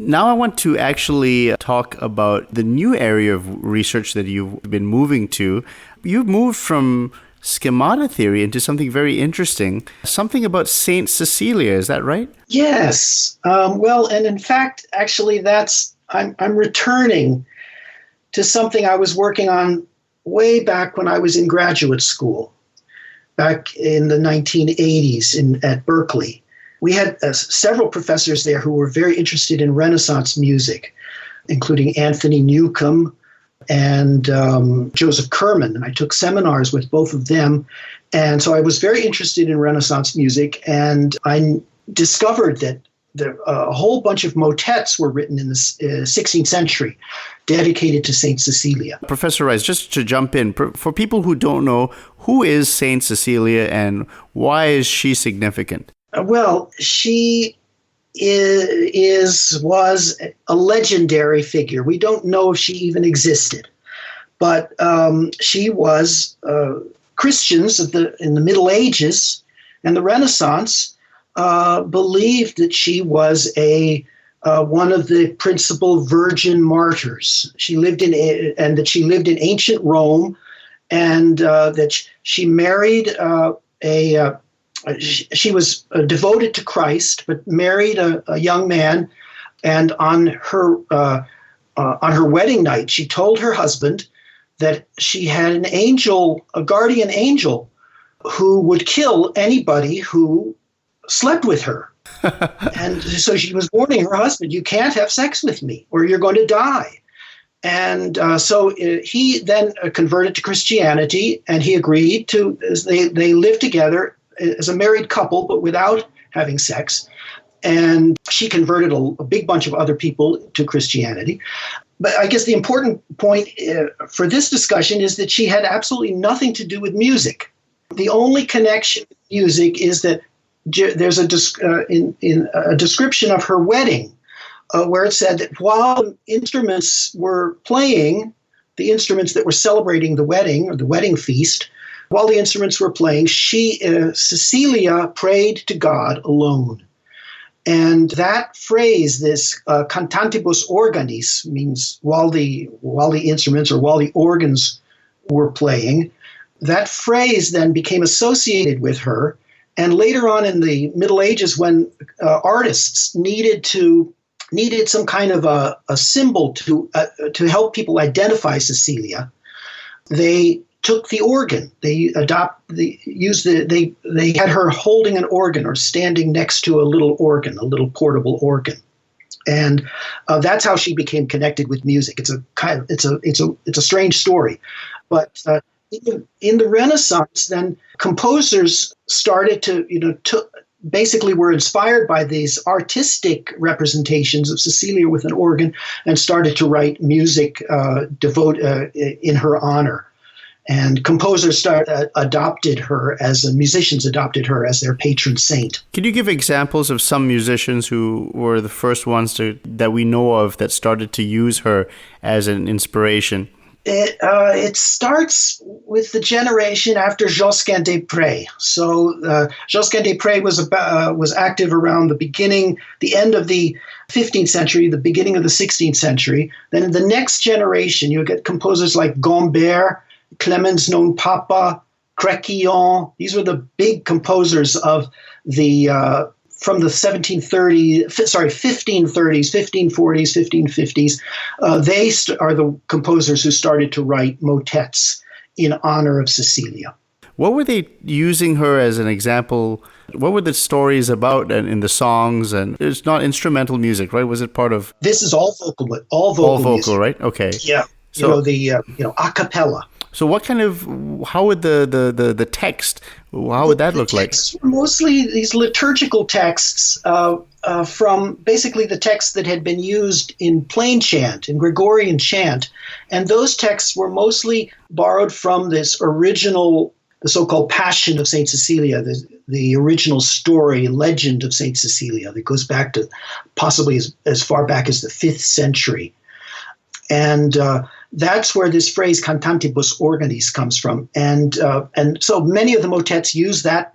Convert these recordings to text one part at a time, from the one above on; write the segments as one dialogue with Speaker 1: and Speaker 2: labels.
Speaker 1: Now I want to actually talk about the new area of research that you've been moving to. You've moved from schemata theory into something very interesting, something about Saint Cecilia. Is that right?
Speaker 2: Yes. Well, and in fact, actually, I'm returning to something I was working on way back when I was in graduate school, back in the 1980s at Berkeley. We had several professors there who were very interested in Renaissance music, including Anthony Newcomb and Joseph Kerman. And I took seminars with both of them. And so I was very interested in Renaissance music. And I discovered that a whole bunch of motets were written in the 16th century dedicated to Saint Cecilia.
Speaker 1: Professor Rice, just to jump in, for people who don't know, who is Saint Cecilia and why is she significant?
Speaker 2: Well, she was a legendary figure. We don't know if she even existed, but she was Christians in the Middle Ages and the Renaissance believed that she was one of the principal virgin martyrs. She lived in ancient Rome, and that she married she was devoted to Christ, but married a young man. And on her wedding night, she told her husband that she had an angel, a guardian angel, who would kill anybody who slept with her. And so she was warning her husband, you can't have sex with me or you're going to die. And so he then converted to Christianity, and he agreed to, they lived together as a married couple, but without having sex. And she converted a big bunch of other people to Christianity. But I guess the important point for this discussion is that she had absolutely nothing to do with music. The only connection with music is that there's a description of her wedding where it said that while instruments were playing, the instruments that were celebrating the wedding or the wedding feast, while the instruments were playing, Cecilia prayed to God alone. And that phrase, this cantantibus organis, means while the instruments or while the organs were playing, that phrase then became associated with her. And later on in the Middle Ages, when artists needed some kind of a symbol to help people identify Cecilia, they took the organ. They had her holding an organ or standing next to a little organ, a little portable organ, and that's how she became connected with music. It's a strange story, but in the Renaissance, then composers started to basically were inspired by these artistic representations of Cecilia with an organ and started to write music in her honor. And composers musicians adopted her as their patron saint.
Speaker 1: Can you give examples of some musicians who were the first ones that we know of that started to use her as an inspiration?
Speaker 2: It starts with the generation after Josquin des Prez. So Josquin des Prez was active around the end of the 15th century, the beginning of the 16th century. Then in the next generation, you get composers like Gombert, Clemens non Papa, Créquillon. These were the big composers of from the 1540s, 1550s. They are the composers who started to write motets in honor of Cecilia.
Speaker 1: What were they using her as an example? What were the stories about in the songs? And it's not instrumental music, right? Was it part of?
Speaker 2: This is all vocal music.
Speaker 1: Right? Okay.
Speaker 2: Yeah.
Speaker 1: So,
Speaker 2: a cappella.
Speaker 1: So how would the text, how would that look like?
Speaker 2: Mostly these liturgical texts from basically the texts that had been used in plain chant, in Gregorian chant. And those texts were mostly borrowed from this original, the so-called Passion of St. Cecilia, the original story, legend of St. Cecilia that goes back to possibly as far back as the 5th century. And that's where this phrase "cantantibus organis" comes from, and so many of the motets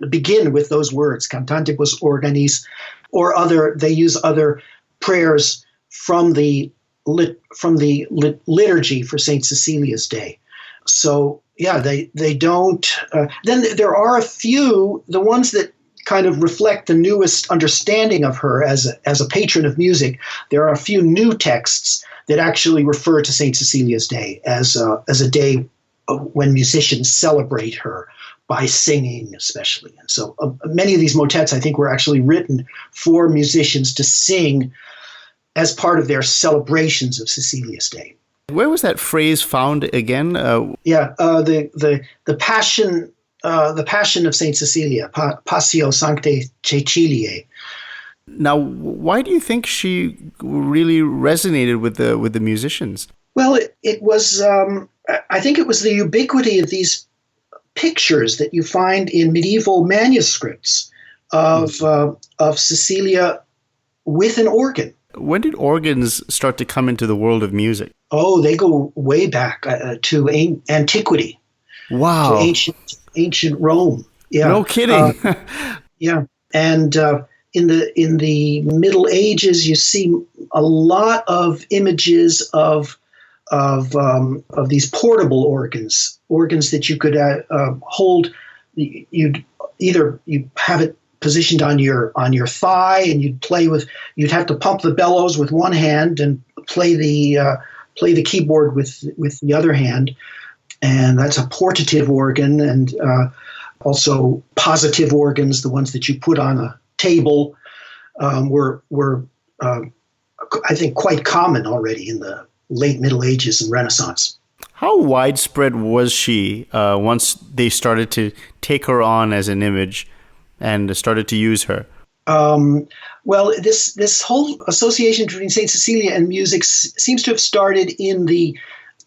Speaker 2: begin with those words, "cantantibus organis," or they use other prayers from the liturgy for Saint Cecilia's Day. So yeah, they don't. Then there are a few, the ones that kind of reflect the newest understanding of her as a patron of music. There are a few new texts that actually refer to Saint Cecilia's Day as a day when musicians celebrate her by singing, especially. And so many of these motets, I think, were actually written for musicians to sing as part of their celebrations of Cecilia's Day.
Speaker 1: Where was that phrase found again?
Speaker 2: The Passion. The Passion of Saint Cecilia, Passio Sanctae Ceciliae.
Speaker 1: Now, why do you think she really resonated with the musicians?
Speaker 2: Well, it was. I think it was the ubiquity of these pictures that you find in medieval manuscripts of Cecilia with an organ.
Speaker 1: When did organs start to come into the world of music?
Speaker 2: Oh, they go way back to antiquity.
Speaker 1: Wow.
Speaker 2: To ancient Rome. Yeah.
Speaker 1: No kidding.
Speaker 2: Yeah. And in the Middle Ages, you see a lot of images of these portable organs that you could hold. You have it positioned on your thigh, and you'd have to pump the bellows with one hand and play the keyboard with the other hand. And that's a portative organ, and also positive organs, the ones that you put on a table, were I think quite common already in the late Middle Ages and Renaissance. How
Speaker 1: widespread was she once they started to take her on as an image and started to use her?
Speaker 2: Well, this whole association between Saint Cecilia and music seems to have started in the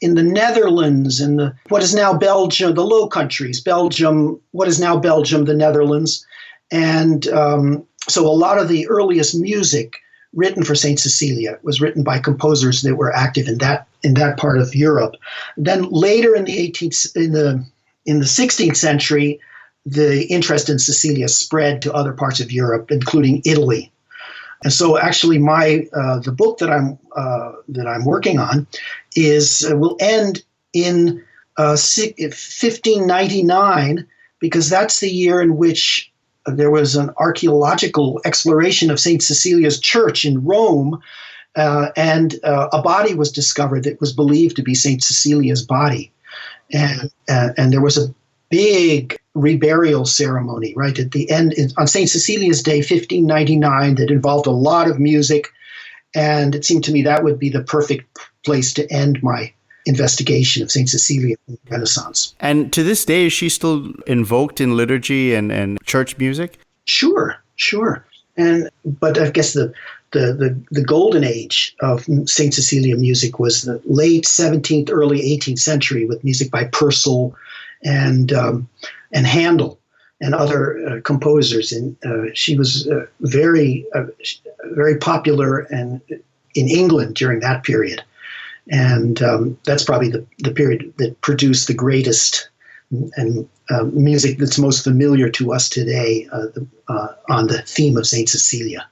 Speaker 2: Netherlands, in what is now Belgium, the Low Countries, Belgium, what is now Belgium, the Netherlands. And so a lot of the earliest music written for Saint Cecilia was written by composers that were active in that part of Europe. Then later in the 16th century, the interest in Cecilia spread to other parts of Europe, including Italy. And so, actually, the book that I'm working on will end in 1599, because that's the year in which there was an archaeological exploration of Saint Cecilia's church in Rome, and a body was discovered that was believed to be Saint Cecilia's body, and there was a big reburial ceremony right at the end on St. Cecilia's Day, 1599, that involved a lot of music. And it seemed to me that would be the perfect place to end my investigation of St. Cecilia in the Renaissance.
Speaker 1: And to this day, is she still invoked in liturgy and church music?
Speaker 2: Sure. But I guess the golden age of St. Cecilia music was the late 17th, early 18th century, with music by Purcell and Handel and other composers, and she was very popular and in England during that period, and that's probably the period that produced the greatest and music that's most familiar to us today on the theme of Saint Cecilia.